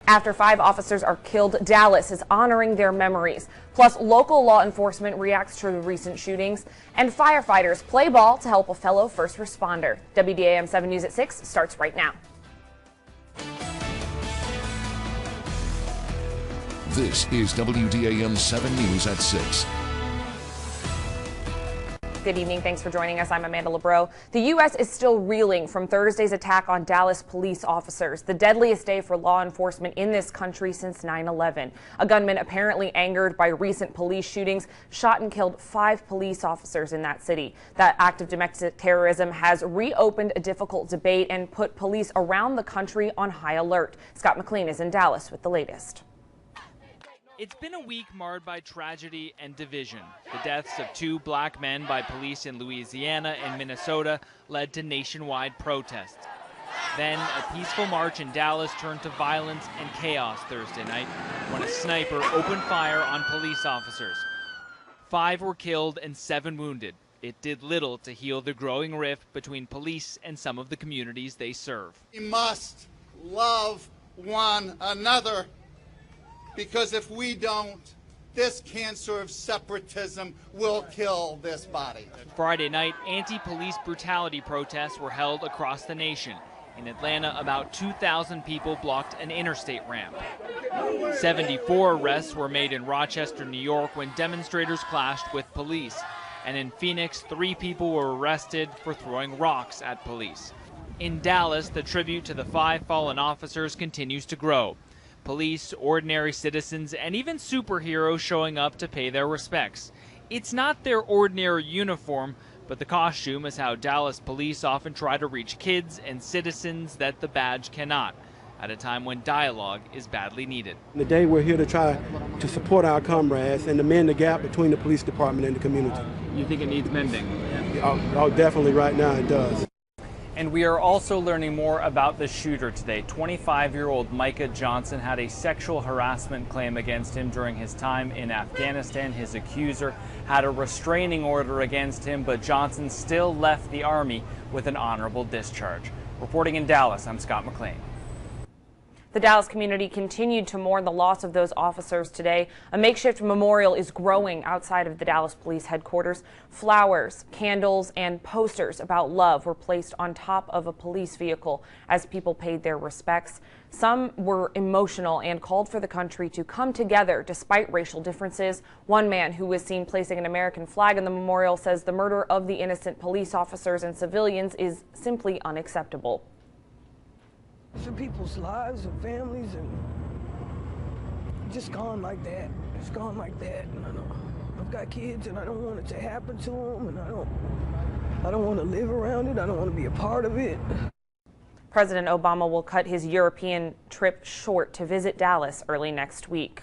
After 5 officers are killed, Dallas is honoring their memories. Plus, local law enforcement reacts to the recent shootings, and firefighters play ball to help a fellow first responder. WDAM 7 News at 6 starts right now. This is WDAM 7 News at 6. Good evening. Thanks for joining us. I'm Amanda LaBrot. The U.S. is still reeling from Thursday's attack on Dallas police officers, the deadliest day for law enforcement in this country since 9/11. A gunman apparently angered by recent police shootings shot and killed 5 police officers in that city. That act of domestic terrorism has reopened a difficult debate and put police around the country on high alert. Scott McLean is in Dallas with the latest. It's been a week marred by tragedy and division. The deaths of 2 black men by police in Louisiana and Minnesota led to nationwide protests. Then a peaceful march in Dallas turned to violence and chaos Thursday night when a sniper opened fire on police officers. 5 were killed and 7 wounded. It did little to heal the growing rift between police and some of the communities they serve. We must love one another. Because if we don't, this cancer of separatism will kill this body. Friday night, anti-police brutality protests were held across the nation. In Atlanta, about 2,000 people blocked an interstate ramp. 74 arrests were made in Rochester, New York, when demonstrators clashed with police. And in Phoenix, 3 people were arrested for throwing rocks at police. In Dallas, the tribute to the 5 fallen officers continues to grow. Police, ordinary citizens, and even superheroes showing up to pay their respects. It's not their ordinary uniform, but the costume is how Dallas police often try to reach kids and citizens that the badge cannot, at a time when dialogue is badly needed. Today we're here to try to support our comrades and to mend the gap between the police department and the community. You think it needs mending? Oh, definitely right now it does. And we are also learning more about the shooter today. 25-year-old Micah Johnson had a sexual harassment claim against him during his time in Afghanistan. His accuser had a restraining order against him, but Johnson still left the Army with an honorable discharge. Reporting in Dallas, I'm Scott McLean. The Dallas community continued to mourn the loss of those officers today. A makeshift memorial is growing outside of the Dallas Police headquarters. Flowers, candles, and posters about love were placed on top of a police vehicle as people paid their respects. Some were emotional and called for the country to come together despite racial differences. One man who was seen placing an American flag in the memorial says the murder of the innocent police officers and civilians is simply unacceptable. For people's lives and families, and just gone like that. It's gone like that. And I've got kids, and I don't want it to happen to them, and I don't want to live around it. I don't want to be a part of it. President Obama will cut his European trip short to visit Dallas early next week.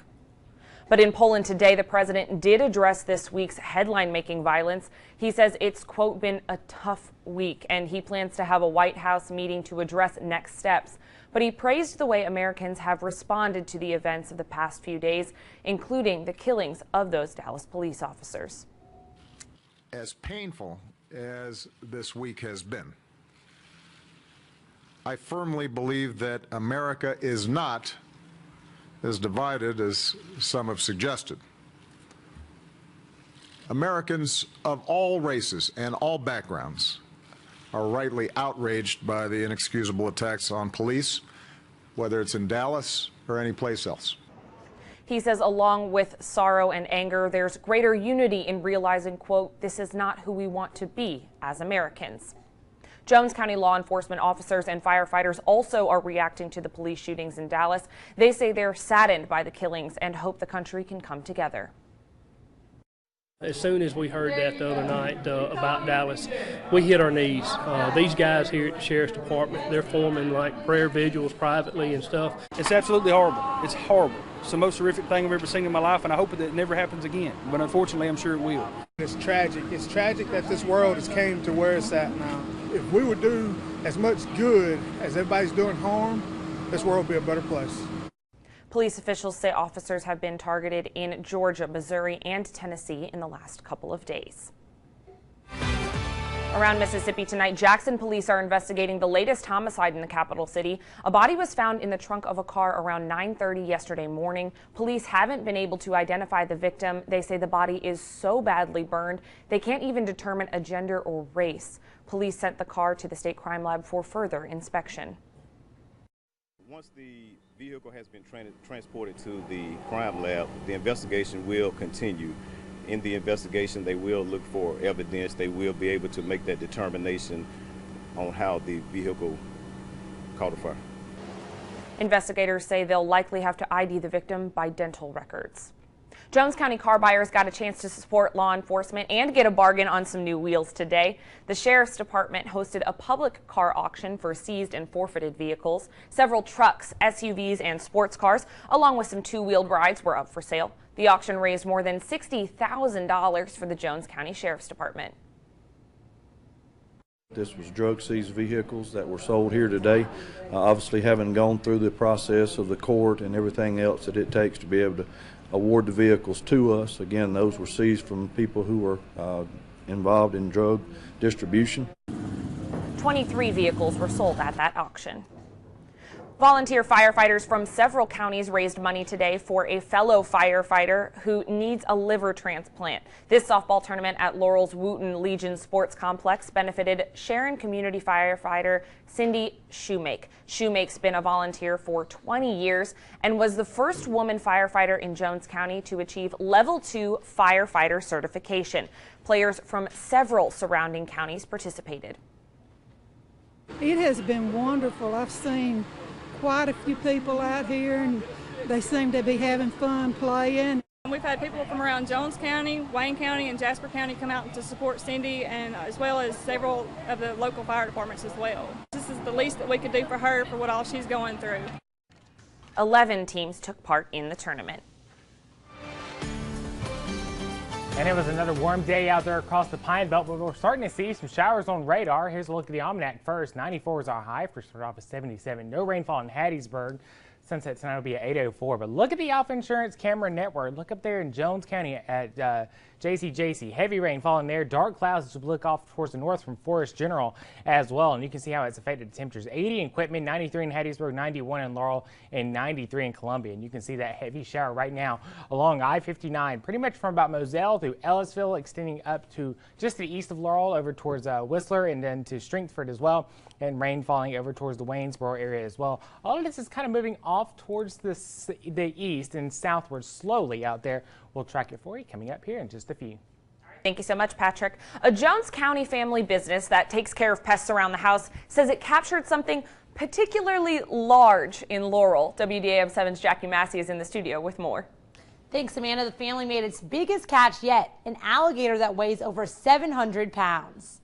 But in Poland today, the president did address this week's headline-making violence. He says it's, quote, been a tough week, and he plans to have a White House meeting to address next steps. But he praised the way Americans have responded to the events of the past few days, including the killings of those Dallas police officers. As painful as this week has been, I firmly believe that America is not as divided as some have suggested. Americans of all races and all backgrounds are rightly outraged by the inexcusable attacks on police, whether it's in Dallas or any place else. He says along with sorrow and anger, there's greater unity in realizing, quote, this is not who we want to be as Americans. Jones County law enforcement officers and firefighters also are reacting to the police shootings in Dallas. They say they're saddened by the killings and hope the country can come together. As soon as we heard that the other night about Dallas, we hit our knees. These guys here at the Sheriff's Department, they're forming like prayer vigils privately and stuff. It's absolutely horrible. It's horrible. It's the most horrific thing I've ever seen in my life, and I hope that it never happens again. But unfortunately, I'm sure it will. It's tragic. It's tragic that this world has came to where it's at now. If we would do as much good as everybody's doing harm, this world would be a better place. Police officials say officers have been targeted in Georgia, Missouri, and Tennessee in the last couple of days. Around Mississippi tonight, Jackson police are investigating the latest homicide in the capital city. A body was found in the trunk of a car around 9:30 yesterday morning. Police haven't been able to identify the victim. They say the body is so badly burned, they can't even determine a gender or race. Police sent the car to the state crime lab for further inspection. Once the vehicle has been transported to the crime lab, the investigation will continue. In the investigation, they will look for evidence. They will be able to make that determination on how the vehicle caught a fire. Investigators say they'll likely have to ID the victim by dental records. Jones County car buyers got a chance to support law enforcement and get a bargain on some new wheels today. The Sheriff's Department hosted a public car auction for seized and forfeited vehicles. Several trucks, SUVs, and sports cars, along with some two-wheeled rides, were up for sale. The auction raised more than $60,000 for the Jones County Sheriff's Department. This was drug seized vehicles that were sold here today. Obviously, having gone through the process of the court and everything else that it takes to be able to award the vehicles to us. Again, those were seized from people who were involved in drug distribution. 23 vehicles were sold at that auction. Volunteer firefighters from several counties raised money today for a fellow firefighter who needs a liver transplant. This softball tournament at Laurel's Wooten Legion Sports Complex benefited Sharon community firefighter Cindy Shoemake. Shoemake's been a volunteer for 20 years and was the first woman firefighter in Jones County to achieve Level 2 firefighter certification. Players from several surrounding counties participated. It has been wonderful. I've seen quite a few people out here and they seem to be having fun playing. We've had people from around Jones County, Wayne County, and Jasper County come out to support Cindy, and as well as several of the local fire departments as well. This is the least that we could do for her for what all she's going through. 11 teams took part in the tournament. And it was another warm day out there across the Pine Belt, but we're starting to see some showers on radar. Here's a look at the almanac first. 94 is our high. First start off with 77. No rainfall in Hattiesburg. Sunset tonight will be at 8:04. But look at the Alpha Insurance camera network. Look up there in Jones County at JCJC. Heavy rain falling there. Dark clouds as we look off towards the north from Forest General as well. And you can see how it's affected the temperatures. 80 in Quitman, 93 in Hattiesburg, 91 in Laurel, and 93 in Columbia. And you can see that heavy shower right now along I-59, pretty much from about Moselle through Ellisville, extending up to just the east of Laurel over towards Whistler and then to Stringford as well. And rain falling over towards the Waynesboro area as well. All of this is kind of moving off towards the east and southward slowly out there. We'll track it for you coming up here in just a few. Thank you so much, Patrick. A Jones County family business that takes care of pests around the house says it captured something particularly large in Laurel. WDAM 7's Jackie Massey is in the studio with more. Thanks, Amanda. The family made its biggest catch yet, an alligator that weighs over 700 pounds.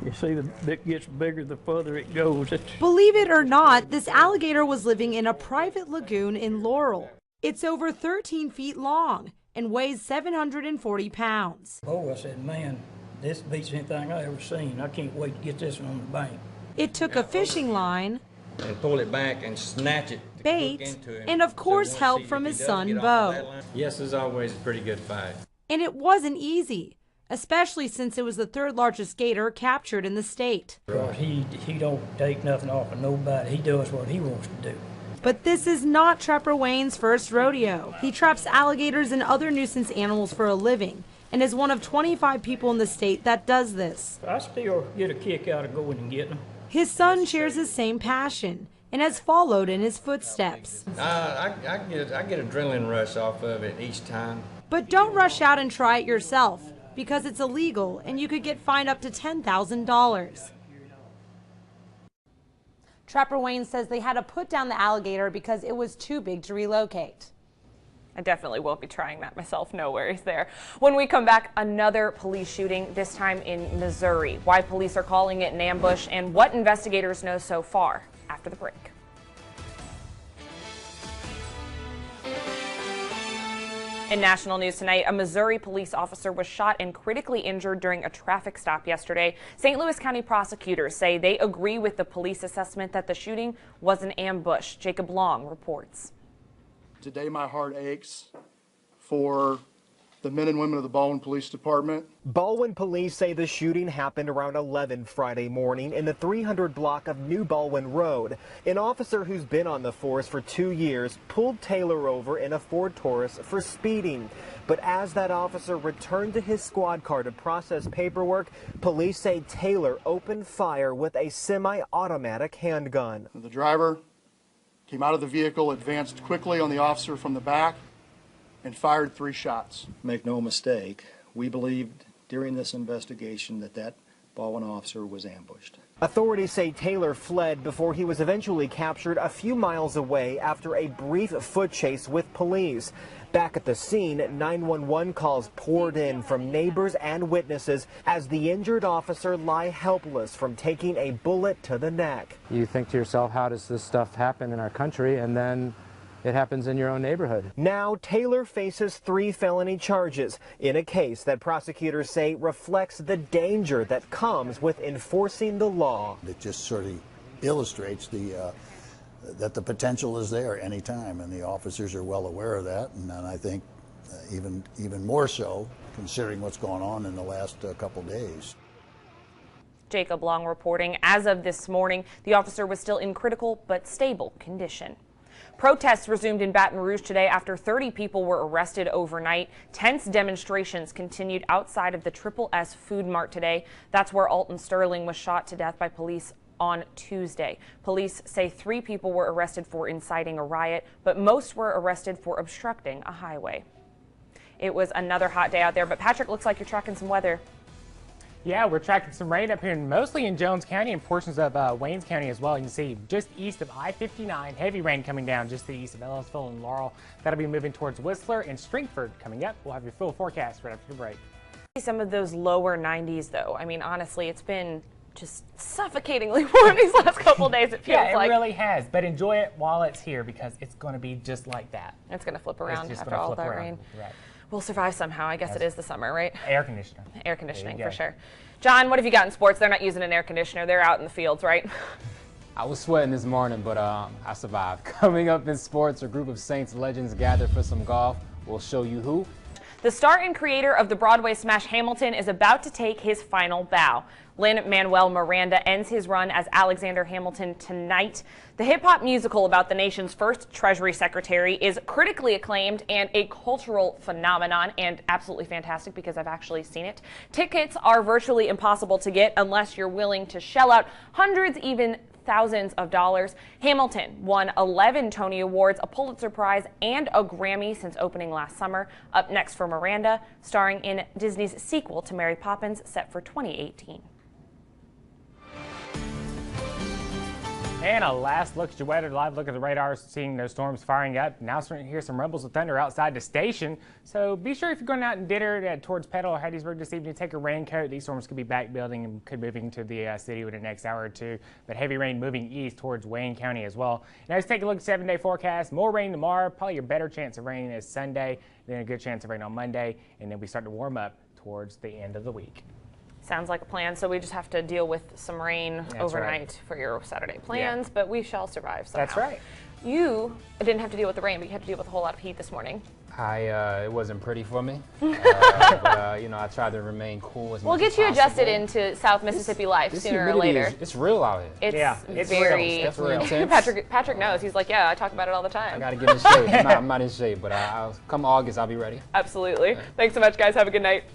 You see, it gets bigger the further it goes. Believe it or not, this alligator was living in a private lagoon in Laurel. It's over 13 feet long and weighs 740 pounds. Oh, I said, man, this beats anything I ever seen. I can't wait to get this one on the bank. It took a fishing line and pull it back and snatch it, bait, and of course help from his son, Bo. Yes, as always, a pretty good fight. And it wasn't easy, especially since it was the third largest gator captured in the state. He don't take nothing off of nobody. He does what he wants to do. But this is not Trapper Wayne's first rodeo. He traps alligators and other nuisance animals for a living and is one of 25 people in the state that does this. I still get a kick out of going and getting them. His son shares the same passion and has followed in his footsteps. I get adrenaline rush off of it each time. But don't rush out and try it yourself, because it's illegal and you could get fined up to $10,000. Trapper Wayne says they had to put down the alligator because it was too big to relocate. I definitely won't be trying that myself. No worries there. When we come back, another police shooting, this time in Missouri. Why police are calling it an ambush and what investigators know so far after the break. In national news tonight, a Missouri police officer was shot and critically injured during a traffic stop yesterday. St. Louis County prosecutors say they agree with the police assessment that the shooting was an ambush. Jacob Long reports. Today my heart aches for the men and women of the Baldwin Police Department. Baldwin police say the shooting happened around 11 Friday morning in the 300 block of New Baldwin Road. An officer who's been on the force for 2 years pulled Taylor over in a Ford Taurus for speeding. But as that officer returned to his squad car to process paperwork, police say Taylor opened fire with a semi-automatic handgun. The driver came out of the vehicle, advanced quickly on the officer from the back, and fired 3 shots. Make no mistake, we believed during this investigation that Baldwin officer was ambushed. Authorities say Taylor fled before he was eventually captured a few miles away after a brief foot chase with police. Back at the scene, 911 calls poured in from neighbors and witnesses as the injured officer lie helpless from taking a bullet to the neck. You think to yourself, how does this stuff happen in our country? And then it happens in your own neighborhood. Now Taylor faces 3 felony charges in a case that prosecutors say reflects the danger that comes with enforcing the law. It just sort of illustrates that the potential is there anytime, and the officers are well aware of that, and I think even more so considering what's going on in the last couple days. Jacob Long reporting. As of this morning, the officer was still in critical but stable condition. Protests resumed in Baton Rouge today after 30 people were arrested overnight. Tense demonstrations continued outside of the Triple S Food Mart today. That's where Alton Sterling was shot to death by police on Tuesday. Police say 3 people were arrested for inciting a riot, but most were arrested for obstructing a highway. It was another hot day out there, but Patrick, looks like you're tracking some weather. Yeah, we're tracking some rain up here, mostly in Jones County and portions of Waynes County as well. You can see just east of I-59, heavy rain coming down just to the east of Ellisville and Laurel. That'll be moving towards Whistler and Stringford coming up. We'll have your full forecast right after the break. Some of those lower 90s, though. I mean, honestly, it's been just suffocatingly warm these last couple days, it feels like. Yeah, it really has, but enjoy it while it's here because it's going to be just like that. It's going to flip around after all that rain. Right. We'll survive somehow. I guess it is the summer, right? Air conditioner. Air conditioning, for sure. John, what have you got in sports? They're not using an air conditioner. They're out in the fields, right? I was sweating this morning, but I survived. Coming up in sports, a group of Saints legends gathered for some golf. We'll show you who. The star and creator of the Broadway smash Hamilton is about to take his final bow. Lin-Manuel Miranda ends his run as Alexander Hamilton tonight. The hip-hop musical about the nation's first Treasury Secretary is critically acclaimed and a cultural phenomenon, and absolutely fantastic because I've actually seen it. Tickets are virtually impossible to get unless you're willing to shell out hundreds, even thousands of dollars. Hamilton won 11 Tony Awards, a Pulitzer Prize, and a Grammy since opening last summer. Up next for Miranda, starring in Disney's sequel to Mary Poppins, set for 2018. And a last look at your weather, live look at the radar, seeing those storms firing up. Now starting to hear some rumbles of thunder outside the station. So be sure if you're going out in dinner towards Petal or Hattiesburg this evening, take a raincoat. These storms could be back building and could move into the city within the next hour or two. But heavy rain moving east towards Wayne County as well. Now let's take a look at 7-day forecast. More rain tomorrow, probably your better chance of rain is Sunday, then a good chance of rain on Monday, and then we start to warm up towards the end of the week. Sounds like a plan. So we just have to deal with some rain overnight for your Saturday plans, but we shall survive somehow. That's right. You didn't have to deal with the rain, but you had to deal with a whole lot of heat this morning. It wasn't pretty for me, but you know, I tried to remain cool as much as possible. We'll get you adjusted into South Mississippi life sooner or later. It's real out here. It's very real. It's real. Patrick knows. He's like, yeah, I talk about it all the time. I got to get in shape. I'm not in shape, but come August, I'll be ready. Absolutely. Thanks so much, guys. Have a good night.